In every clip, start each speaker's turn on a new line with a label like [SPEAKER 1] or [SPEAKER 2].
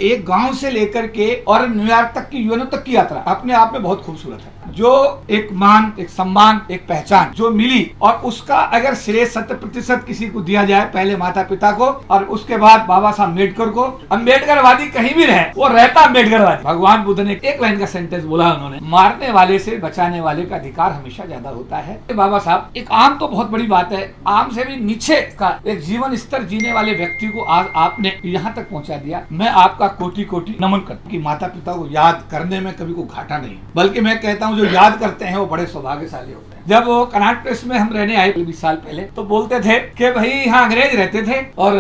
[SPEAKER 1] एक गांव से लेकर के और न्यूयॉर्क तक की, यूएनओ तक की यात्रा अपने आप में बहुत खूबसूरत है। जो एक मान, एक सम्मान, एक पहचान जो मिली, और उसका अगर श्रेय 100% किसी को दिया जाए, पहले माता पिता को और उसके बाद बाबा साहब अम्बेडकर को। अम्बेडकरवादी कहीं भी रहे, वो रहता अम्बेडकरवादी। भगवान बुद्ध ने एक लाइन का सेंटेंस बोला उन्होंने, मारने वाले से बचाने वाले का अधिकार हमेशा ज्यादा होता है। बाबा साहब एक आम तो बहुत बड़ी बात है, आम से भी नीचे का एक जीवन स्तर जीने वाले व्यक्ति को आज आपने यहाँ तक पहुँचा दिया। मैं आपका कोटि कोटि नमन करता हूं कि माता पिता को याद करने में कभी को घाटा नहीं, बल्कि मैं कहता हूं जो याद करते हैं वो बड़े सौभाग्यशाली होते हैं। जब वो कनाट प्लेस में हम रहने आए 20 साल पहले, तो बोलते थे कि भाई यहाँ अंग्रेज रहते थे और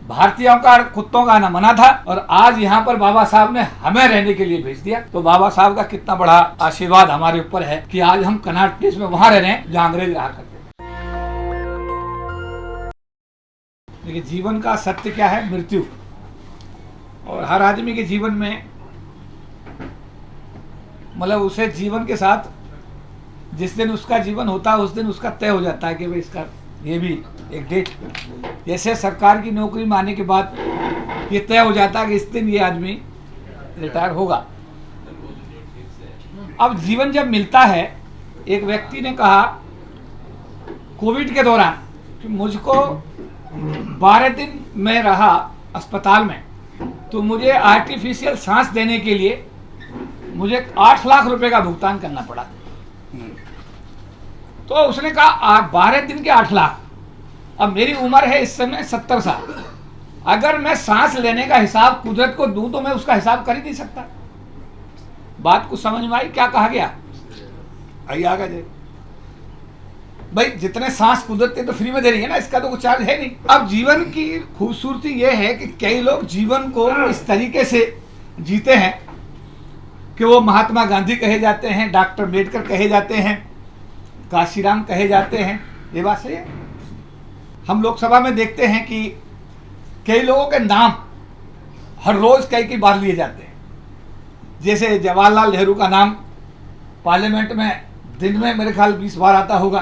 [SPEAKER 1] भारतीयों का, कुत्तों का आना मना था, और आज यहाँ पर बाबा साहब ने हमें रहने के लिए भेज दिया। तो बाबा साहब का कितना बड़ा आशीर्वाद हमारे ऊपर है कि आज हम कनाट प्लेस में वहां रह रहे हैं जहाँ अंग्रेज रहा करते थे। देखिए जीवन का सत्य क्या है, मृत्यु। और हर आदमी के जीवन में मतलब उसे जीवन के साथ जिस दिन उसका जीवन होता है उस दिन उसका तय हो जाता है कि भाई इसका ये भी एक डेट, जैसे सरकार की नौकरी में आने के बाद ये तय हो जाता है कि इस दिन ये आदमी रिटायर होगा। अब जीवन जब मिलता है, एक व्यक्ति ने कहा कोविड के दौरान कि मुझको 12 दिन में रहा अस्पताल में, तो मुझे आर्टिफिशियल सांस देने के लिए मुझे 8 लाख रुपए का भुगतान करना पड़ा। तो उसने कहा 12 दिन के 8 लाख। अब मेरी उम्र है इस समय 70 साल, अगर मैं सांस लेने का हिसाब कुदरत को दूं तो मैं उसका हिसाब कर ही नहीं सकता। बात को समझ में आई क्या कहा गया? आइए आगे दे भाई, जितने सांस कुदरत के तो फ्री में दे रही है ना, इसका तो कुछ चार्ज है नहीं। अब जीवन की खूबसूरती यह है कि कई लोग जीवन को इस तरीके से जीते हैं कि वो महात्मा गांधी कहे जाते हैं, डॉक्टर अम्बेडकर कहे जाते हैं, काशीराम कहे जाते हैं। ये बात सही है। हम लोकसभा में देखते हैं कि कई लोगों के नाम हर रोज कई बार लिए जाते हैं। जैसे जवाहरलाल नेहरू का नाम पार्लियामेंट में दिन में मेरे ख्याल 20 बार आता होगा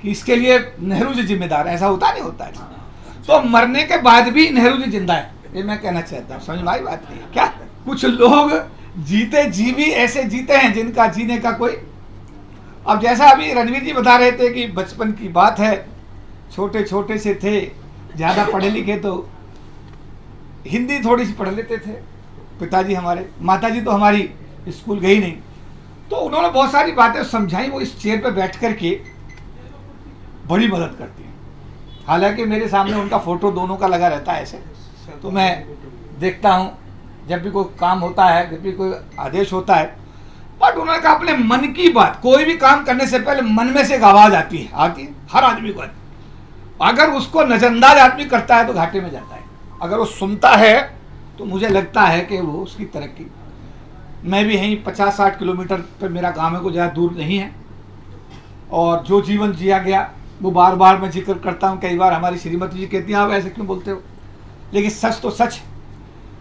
[SPEAKER 1] कि इसके लिए नेहरू जी जिम्मेदार है। ऐसा होता नहीं होता है। तो मरने के बाद भी नेहरू जी जिंदा है, ये मैं कहना चाहता हूँ। समझ में आई बात? नहीं क्या कुछ लोग जीते जी भी ऐसे जीते हैं जिनका जीने का कोई। अब जैसा अभी रणवीर जी बता रहे थे कि बचपन की बात है, छोटे छोटे से थे, ज़्यादा पढ़े लिखे तो हिंदी थोड़ी सी पढ़ लेते थे पिताजी हमारे। माताजी तो हमारी स्कूल गई नहीं, तो उन्होंने बहुत सारी बातें समझाई। वो इस चेयर पे बैठ कर के बड़ी मदद करती हैं। हालांकि मेरे सामने उनका फोटो दोनों का लगा रहता है ऐसे, तो मैं देखता हूँ जब भी कोई काम होता है, जब भी कोई आदेश होता है। बट उन्होंने कहा अपने मन की बात, कोई भी काम करने से पहले मन में से एक आवाज आती है हर आदमी को। अगर उसको नजरअंदाज आदमी करता है तो घाटे में जाता है। अगर वो सुनता है तो मुझे लगता है कि वो उसकी तरक्की। मैं भी यहीं 50-60 किलोमीटर पर मेरा गाँव है, को ज़्यादा दूर नहीं है। और जो जीवन जिया गया वो बार बार मैं जिक्र करता हूँ। कई बार हमारी श्रीमती जी कहती हैं आप ऐसे क्यों बोलते हो, लेकिन सच तो सच है।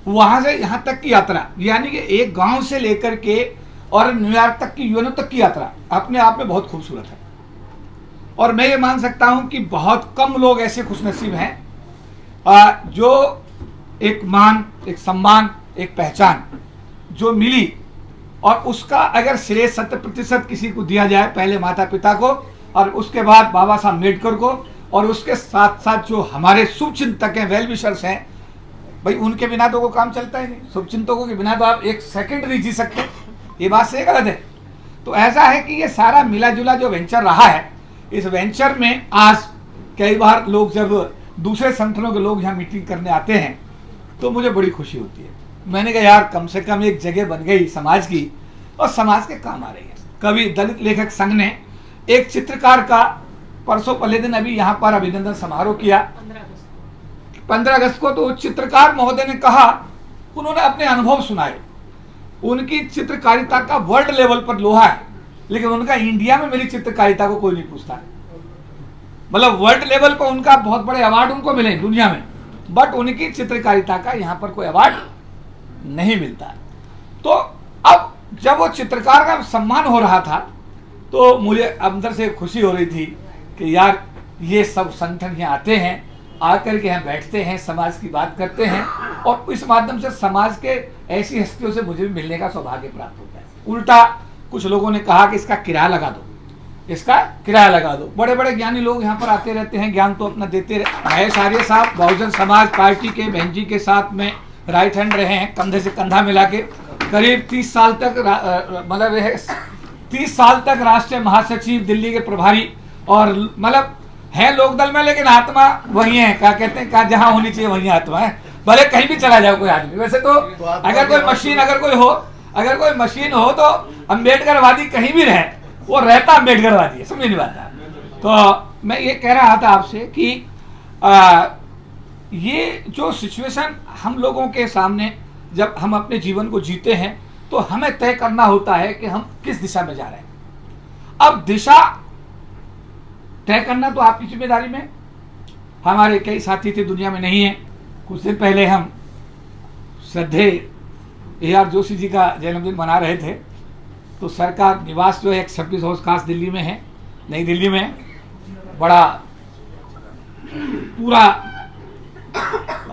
[SPEAKER 1] वहाँ से यहाँ तक की यात्रा, यानी कि एक गांव से लेकर के और न्यूयॉर्क तक की, यूएनओ तक की यात्रा अपने आप में बहुत खूबसूरत है। और मैं ये मान सकता हूँ कि बहुत कम लोग ऐसे खुशनसीब हैं जो एक मान, एक सम्मान, एक पहचान जो मिली, और उसका अगर श्रेय 100% किसी को दिया जाए, पहले माता पिता को और उसके बाद बाबा साहब अम्बेडकर को, और उसके साथ साथ जो हमारे शुभचिंतक हैं, वेल विशर्स हैं, भाई उनके बिना तो वो काम चलता ही नहीं। शुभचिंतकों के बिना तो आप एक सेकंड नहीं जी सकते। ये बात सही गलत है? तो ऐसा है कि ये सारा मिला जुला जो वेंचर रहा है, इस वेंचर में आज कई बार लोग जब दूसरे संगठनों के लोग यहाँ मीटिंग करने आते हैं तो मुझे बड़ी खुशी होती है। मैंने कहा यार कम से कम एक जगह बन गई समाज की, और समाज के काम आ रही है। कभी दलित लेखक संघ ने एक चित्रकार का परसों पहले दिन अभी यहाँ पर अभिनंदन समारोह किया 15 अगस्त को। तो चित्रकार महोदय ने कहा, उन्होंने अपने अनुभव सुनाए। उनकी चित्रकारिता का वर्ल्ड लेवल पर लोहा है, लेकिन उनका इंडिया में मेरी चित्रकारिता को कोई नहीं पूछता। मतलब वर्ल्ड लेवल पर उनका बहुत बड़े अवार्ड उनको मिले दुनिया में, बट उनकी चित्रकारिता का यहाँ पर कोई अवार्ड नहीं मिलता। तो अब जब वो चित्रकार का सम्मान हो रहा था तो मुझे अंदर से खुशी हो रही थी कि यार ये सब संगठन यहाँ आते हैं आकर के यहाँ बैठते हैं, समाज की बात करते हैं, और इस माध्यम से समाज के ऐसी हस्तियों से मुझे भी मिलने का सौभाग्य प्राप्त होता है। उल्टा कुछ लोगों ने कहा कि इसका किराया लगा दो, इसका किराया लगा दो। बड़े बड़े ज्ञानी लोग यहाँ पर आते रहते हैं, ज्ञान तो अपना देते रहते। महेश आर्य साहब बहुजन समाज पार्टी के बहन जी के साथ में राइट हैंड रहे हैं, कंधे से कंधा मिला के। करीब 30 साल तक मतलब 30 साल तक राष्ट्रीय महासचिव, दिल्ली के प्रभारी, और मतलब है लोकदल में, लेकिन आत्मा वही है। क्या कहते हैं, क्या जहां होनी चाहिए वही आत्मा है, भले कहीं भी चला जाओ कोई आदमी। वैसे तो अगर कोई मशीन अगर कोई मशीन हो तो अम्बेडकरवादी कहीं भी रहे, वो रहता अम्बेडकरवादी है, समझ नहीं पाता। तो मैं ये कह रहा था आपसे कि ये जो सिचुएशन हम लोगों के सामने, जब हम अपने जीवन को जीते हैं तो हमें तय करना होता है कि हम किस दिशा में जा रहे हैं। अब दिशा तय करना तो आपकी जिम्मेदारी में। हमारे कई साथी थे, दुनिया में नहीं है। कुछ दिन पहले हम श्रद्धेय AR जोशी जी का जन्मदिन मना रहे थे, तो सरकार निवास जो है 26 हाउस खास दिल्ली में है, नई दिल्ली में। बड़ा पूरा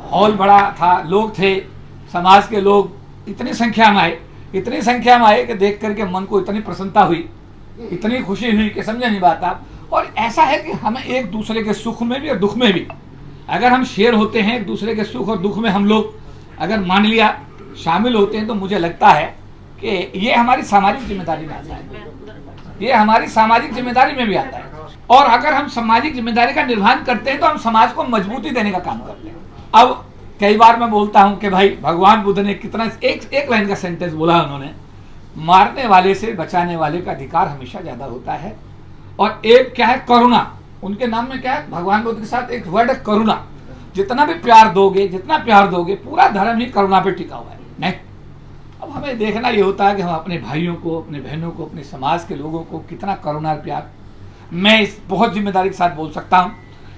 [SPEAKER 1] हॉल बड़ा था, लोग थे, समाज के लोग इतनी संख्या में आए कि देख करके मन को इतनी प्रसन्नता हुई, इतनी खुशी हुई कि समझ नहीं बात आप। और ऐसा है कि हमें एक दूसरे के सुख में भी और दुख में भी, अगर हम शेयर होते हैं एक दूसरे के सुख और दुख में, हम लोग अगर मान लिया शामिल होते हैं, तो मुझे लगता है कि ये हमारी सामाजिक जिम्मेदारी में आता है, ये हमारी सामाजिक जिम्मेदारी में भी आता है। और अगर हम सामाजिक जिम्मेदारी का निर्वहन करते हैं तो हम समाज को मजबूती देने का काम करते हैं। अब कई बार मैं बोलता हूं कि भाई भगवान बुद्ध ने कितना एक लाइन का सेंटेंस बोला उन्होंने, मारने वाले से बचाने वाले का अधिकार हमेशा ज्यादा होता है। और एक क्या है, करुणा। उनके नाम में क्या है, भगवान बुद्ध के साथ एक वर्ड है करुणा। जितना भी प्यार दोगे, पूरा धर्म ही करुणा पे टिका हुआ है। नहीं, अब हमें देखना ये होता है कि हम अपने भाइयों को, अपने बहनों को, अपने समाज के लोगों को कितना करुणा और प्यार। मैं इस बहुत जिम्मेदारी के साथ बोल सकता हूँ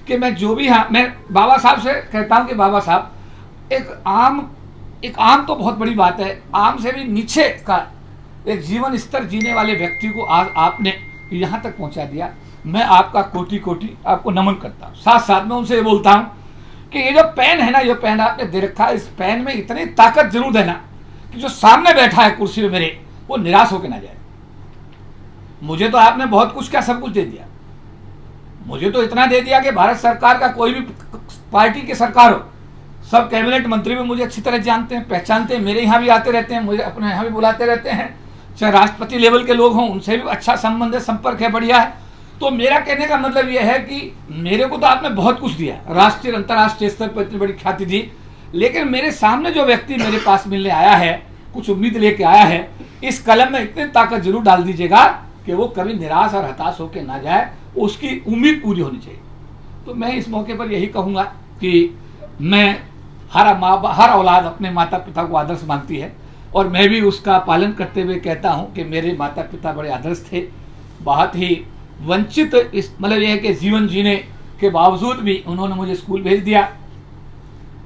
[SPEAKER 1] कि मैं जो भी, हाँ, मैं बाबा साहब से कहता हूँ कि बाबा साहब, एक आम तो बहुत बड़ी बात है, आम से भी नीचे का एक जीवन स्तर जीने वाले व्यक्ति को आज आपने यहाँ तक पहुँचा दिया। मैं आपका कोटि कोटि आपको नमन करता हूँ। साथ साथ में उनसे ये बोलता हूँ कि ये जो पेन है ना, ये पेन आपने दे रखा है, इस पेन में इतनी ताकत जरूर देना कि जो सामने बैठा है कुर्सी में मेरे, वो निराश होकर ना जाए। मुझे तो आपने बहुत कुछ, क्या सब कुछ दे दिया। मुझे तो इतना दे दिया कि भारत सरकार का कोई भी पार्टी की सरकार हो, सब कैबिनेट मंत्री भी मुझे अच्छी तरह जानते हैं, पहचानते हैं, मेरे यहाँ भी आते रहते हैं, मुझे अपने यहाँ भी बुलाते रहते हैं। चाहे राष्ट्रपति लेवल के लोग हों, उनसे भी अच्छा संबंध है, संपर्क है, बढ़िया है। तो मेरा कहने का मतलब यह है कि मेरे को तो आपने बहुत कुछ दिया, राष्ट्रीय अंतर्राष्ट्रीय स्तर पर इतनी बड़ी ख्याति दी, लेकिन मेरे सामने जो व्यक्ति मेरे पास मिलने आया है, कुछ उम्मीद लेके आया है, इस कलम में इतनी ताकत जरूर डाल दीजिएगा कि वो कभी निराश और हताश होकर ना जाए, उसकी उम्मीद पूरी होनी चाहिए। तो मैं इस मौके पर यही कहूँगा कि मैं हर औलाद अपने माता पिता को आदर्श मानती है, और मैं भी उसका पालन करते हुए कहता हूँ कि मेरे माता पिता बड़े आदर्श थे, बहुत ही वंचित, इस मतलब यह है कि जीवन जीने के बावजूद भी उन्होंने मुझे स्कूल भेज दिया,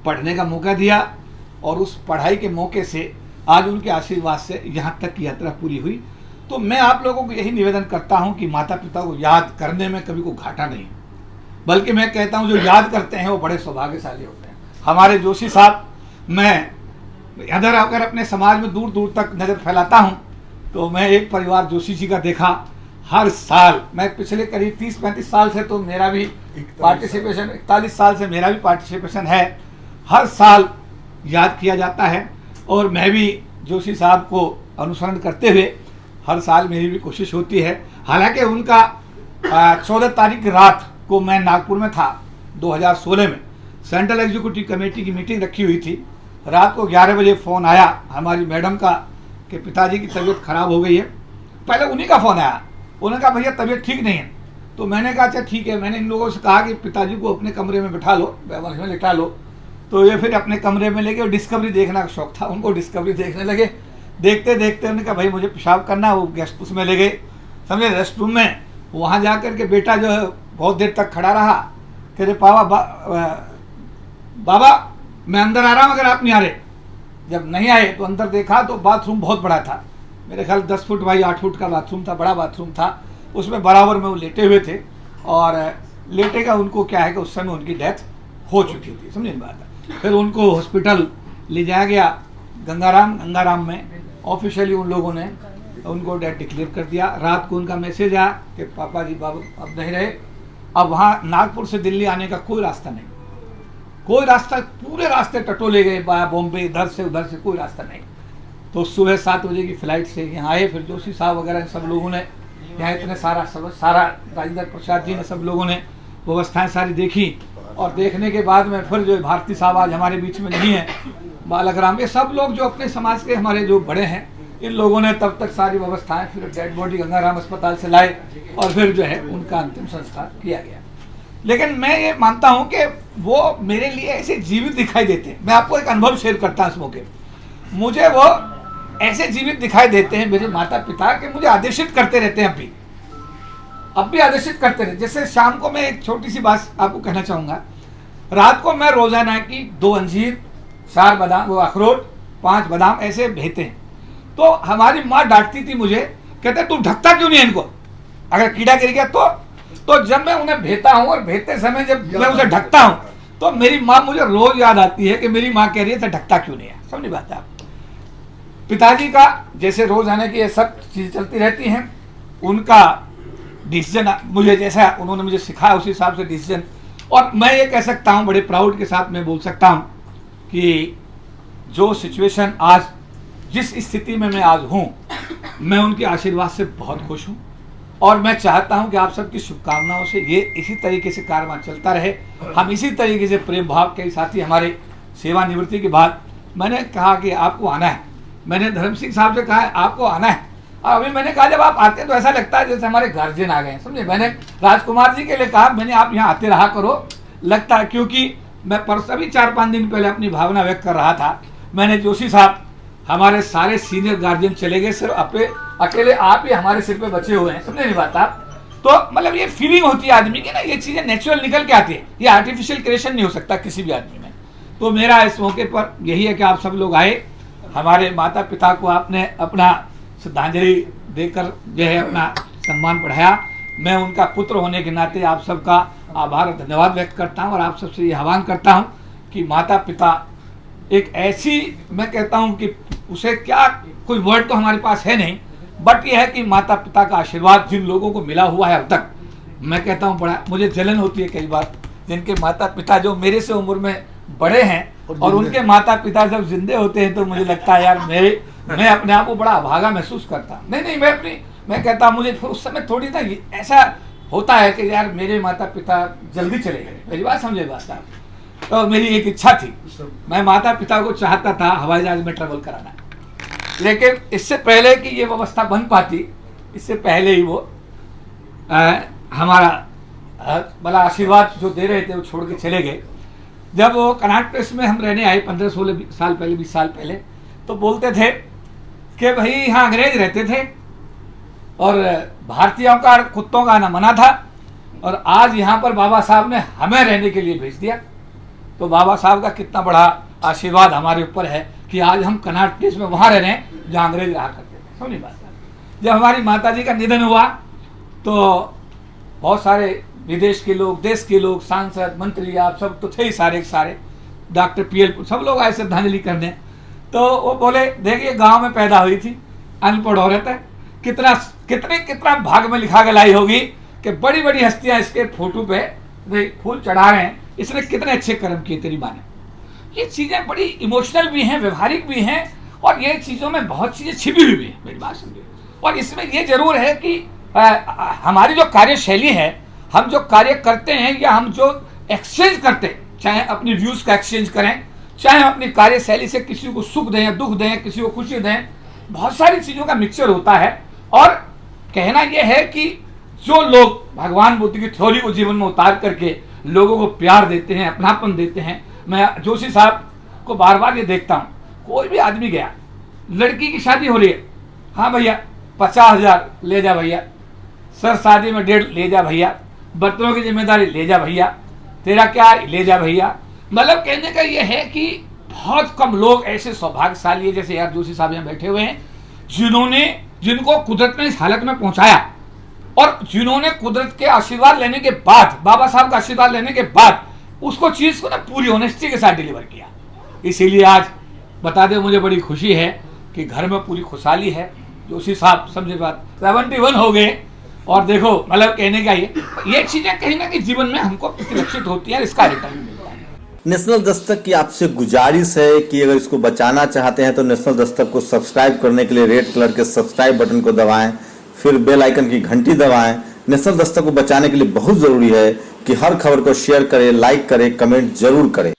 [SPEAKER 1] पढ़ने का मौका दिया, और उस पढ़ाई के मौके से आज उनके आशीर्वाद से यहाँ तक की यात्रा पूरी हुई। तो मैं आप लोगों को यही निवेदन करता हूँ कि माता पिता को याद करने में कभी को घाटा नहीं, बल्कि मैं कहता हूँ जो याद करते हैं वो बड़े सौभाग्यशाली होते हैं। हमारे जोशी साहब, मैं इधर आकर अपने समाज में दूर दूर तक नज़र फैलाता हूँ, तो मैं एक परिवार जोशी जी का देखा। हर साल, मैं पिछले करीब 30-35 साल से तो मेरा भी पार्टिसिपेशन, 41 साल से मेरा भी पार्टिसिपेशन है, हर साल याद किया जाता है। और मैं भी जोशी साहब को अनुसरण करते हुए हर साल मेरी भी कोशिश होती है। हालांकि उनका 14 तारीख की रात को मैं नागपुर में था 2016 में, सेंट्रल एग्जीक्यूटिव कमेटी की मीटिंग रखी हुई थी। रात को 11 बजे फ़ोन आया हमारी मैडम का कि पिताजी की तबीयत खराब हो गई है। पहले उन्हीं का फ़ोन आया, उन्होंने कहा भैया तबीयत ठीक नहीं है। तो मैंने कहा अच्छा ठीक है। मैंने इन लोगों से कहा कि पिताजी को अपने कमरे में बिठा लो, बैवल में लिटा लो। तो ये फिर अपने कमरे में लेके, डिस्कवरी देखने का शौक था उनको, डिस्कवरी देखने लगे। देखते देखते उन्होंने कहा भाई मुझे पेशाब करना है, वो गेस्ट उसमें ले गए, समझे, रेस्ट रूम में। वहाँ जा कर के बेटा जो है बहुत देर तक खड़ा रहा, कह रहे बाबा मैं अंदर आ रहा हूँ अगर आप नहीं आ रहे। जब नहीं आए तो अंदर देखा तो बाथरूम बहुत बड़ा था, मेरे ख्याल 10 फुट बाई 8 फुट का बाथरूम था, बड़ा बाथरूम था। उसमें बराबर में वो लेटे हुए थे, और लेटे का उनको क्या है कि उस समय उनकी डेथ हो चुकी थी, समझे बात। फिर उनको हॉस्पिटल ले जाया गया गंगाराम में, ऑफिशियली उन लोगों ने उनको डेथ डिक्लेयर कर दिया। रात को उनका मैसेज आया कि पापा जी बाबा अब नहीं रहे। अब वहाँ नागपुर से दिल्ली आने का कोई रास्ता नहीं, कोई रास्ता, पूरे रास्ते टटोले गए, बॉम्बे इधर से उधर से, कोई रास्ता नहीं। तो सुबह 7 बजे की फ्लाइट से यहाँ आए। फिर जोशी साहब वगैरह सब लोगों ने यहाँ इतने सारा राजेंद्र प्रसाद जी ने, सब लोगों ने व्यवस्थाएं सारी देखी। और देखने के बाद में फिर जो भारती साहब आज हमारे बीच में नहीं है, बालक राम, ये सब लोग जो अपने समाज के हमारे जो बड़े हैं, इन लोगों ने तब तक सारी व्यवस्थाएं, फिर डेड बॉडी गंगाराम अस्पताल से लाए और फिर जो है उनका अंतिम संस्कार किया गया। लेकिन मैं ये मानता हूं कि वो मेरे लिए ऐसे जीवित दिखाई देते हैं। मैं आपको एक अनुभव शेयर करता हूं इस मौके, मुझे वो ऐसे जीवित दिखाई देते हैं मेरे माता पिता के, मुझे आदेशित करते रहते हैं, अब भी आदेशित करते रहते। जैसे शाम को मैं एक छोटी सी बात आपको कहना चाहूँगा, रात को मैं रोजाना की 2 अंजीर, 4 बादाम, वो अखरोट, 5 बादाम ऐसे भेते हैं। तो हमारी माँ डांटती थी मुझे, कहते तू ढकता क्यों नहीं है इनको, अगर कीड़ा गिर गया तो जब मैं उन्हें भेता हूँ और भेजते समय जब मैं उसे ढकता हूँ तो मेरी माँ मुझे रोज याद आती है कि मेरी माँ कह रही है ढकता क्यों नहीं है। समझ बात है आप। पिताजी का जैसे रोज आने की ये सब चीजें चलती रहती हैं, उनका डिसीजन मुझे जैसा उन्होंने मुझे सिखाया उसी हिसाब से डिसीजन। और मैं ये कह सकता हूँ, बड़े प्राउड के साथ मैं बोल सकता हूँ कि जो सिचुएशन आज, जिस स्थिति में मैं आज हूँ, मैं उनके आशीर्वाद से बहुत खुश हूँ। और मैं चाहता हूं कि आप सबकी शुभकामनाओं से ये इसी तरीके से कारवां चलता रहे। हम इसी तरीके से प्रेम भाव के साथ ही हमारे सेवानिवृत्ति के बाद मैंने कहा कि आपको आना है, मैंने धर्म सिंह साहब से कहा है आपको आना है। और अभी मैंने कहा जब आप आते हैं तो ऐसा लगता है जैसे हमारे गार्जियन आ गए, समझे। मैंने राजकुमार जी के लिए कहा, मैंने आप यहाँ आते रहा करो, लगता है, क्योंकि मैं परसों भी 4-5 दिन पहले अपनी भावना व्यक्त कर रहा था। मैंने जोशी साहब, हमारे सारे सीनियर गार्जियन चले गए, सिर्फ अकेले आप ही हमारे सिर पे बचे हुए हैं, समझे नहीं बात आप। तो मतलब ये फीलिंग होती है आदमी की ना, ये चीजें नेचुरल निकल के आती है, ये आर्टिफिशियल क्रिएशन नहीं हो सकता किसी भी आदमी में। तो मेरा इस मौके पर यही है कि आप सब लोग आए, हमारे माता पिता को आपने अपना श्रद्धांजलि देकर जो है अपना सम्मान बढ़ाया। मैं उनका पुत्र होने के नाते आप सबका आभार और धन्यवाद व्यक्त करता हूँ और आप सबसे ये आह्वान करता हूँ कि माता पिता एक ऐसी, मैं कहता हूँ कि उसे क्या, कोई वर्ड तो हमारे पास है नहीं, बट यह है कि माता पिता का आशीर्वाद जिन लोगों को मिला हुआ है अब तक, मैं कहता हूँ बड़ा मुझे जलन होती है कई बार, जिनके माता पिता जो मेरे से उम्र में बड़े हैं और उनके माता पिता जब जिंदे होते हैं तो मुझे लगता है यार मैं अपने आप को बड़ा अभागा महसूस करता। नहीं, मैं कहता हूँ मुझे उस समय थोड़ी ना ऐसा होता है कि यार मेरे माता पिता जल्दी चले गए, मेरी बात समझे बात आप। तो मेरी एक इच्छा थी, मैं माता पिता को चाहता था हवाई जहाज में ट्रेवल कराना, लेकिन इससे पहले कि ये व्यवस्था बन पाती, इससे पहले ही वो हमारा बड़ा आशीर्वाद जो दे रहे थे वो छोड़ के चले गए। जब वो कनाट प्लेस में हम रहने आए 15-16 साल पहले, 20 साल पहले, तो बोलते थे कि भाई यहाँ अंग्रेज रहते थे और भारतीयों का कुत्तों का आना मना था, और आज यहाँ पर बाबा साहब ने हमें रहने के लिए भेज दिया। तो बाबा साहब का कितना बड़ा आशीर्वाद हमारे ऊपर है कि आज हम कनाट प्लेस में वहाँ रह रहे हैं जहाँ अंग्रेज रहा करते थे। समझी बात। जब हमारी माताजी का निधन हुआ तो बहुत सारे विदेश के लोग, देश के लोग, सांसद, मंत्री, आप सब तो थे ही सारे डॉक्टर PL सब लोग आए श्रद्धांजलि करने। तो वो बोले देखिए गांव में पैदा हुई थी, अनपढ़ औरत है, कितना भाग में लिखा के लाई होगी कि बड़ी बड़ी हस्तियां इसके फोटो पे फूल चढ़ा रहे हैं, इसने कितने अच्छे कर्म किए तेरी माँ ने। ये चीजें बड़ी इमोशनल भी हैं, व्यवहारिक भी हैं, और ये चीजों में बहुत चीजें छिपी हुई भी हैं, मेरी बात समझिए। और इसमें ये जरूर है कि हमारी जो कार्यशैली है, हम जो कार्य करते हैं या हम जो एक्सचेंज करते हैं, चाहे अपनी व्यूज का एक्सचेंज करें, चाहे अपनी कार्यशैली से किसी को सुख दें, दुख दें, किसी को खुशी दें, बहुत सारी चीजों का मिक्सचर होता है। और कहना यह है कि जो लोग भगवान बुद्ध की थ्योरी को जीवन में उतार करके लोगों को प्यार देते हैं, अपनापन देते हैं, मैं जोशी साहब को बार बार ये देखता हूँ, कोई भी आदमी गया, लड़की की शादी हो रही है, हाँ भैया 50,000 ले जा भैया, सर शादी में 1.5 ले जा भैया, बर्तनों की जिम्मेदारी ले जा भैया, तेरा क्या ले जा भैया। मतलब कहने का ये है कि बहुत कम लोग ऐसे सौभाग्यशाली है जैसे यार जोशी साहब यहाँ बैठे हुए हैं, जिनको कुदरत ने इस हालत में पहुंचाया, और जिन्होंने कुदरत के आशीर्वाद लेने के बाद, बाबा साहब का आशीर्वाद लेने के बाद उसको चीज को ना पूरी ऑनेस्टी के साथ डिलीवर किया। इसीलिए आज बता दे, मुझे बड़ी खुशी है कि घर में पूरी खुशहाली है। जोशी साहब समझे बात, 71 हो गए और देखो मतलब कहने का ये चीजें कहीं ना कहीं जीवन में हमको प्रतिलक्षित होती है, इसका रिटर्न मिलता है।
[SPEAKER 2] नेशनल दस्तक की आपसे गुजारिश है कि अगर इसको बचाना चाहते हैं तो नेशनल दस्तक को सब्सक्राइब करने के लिए रेड कलर के सब्सक्राइब बटन को दबाएं, फिर बेल आइकन की घंटी दबाएं। नेशनल दस्तक को बचाने के लिए बहुत जरूरी है कि हर खबर को शेयर करें, लाइक करें, कमेंट जरूर करें।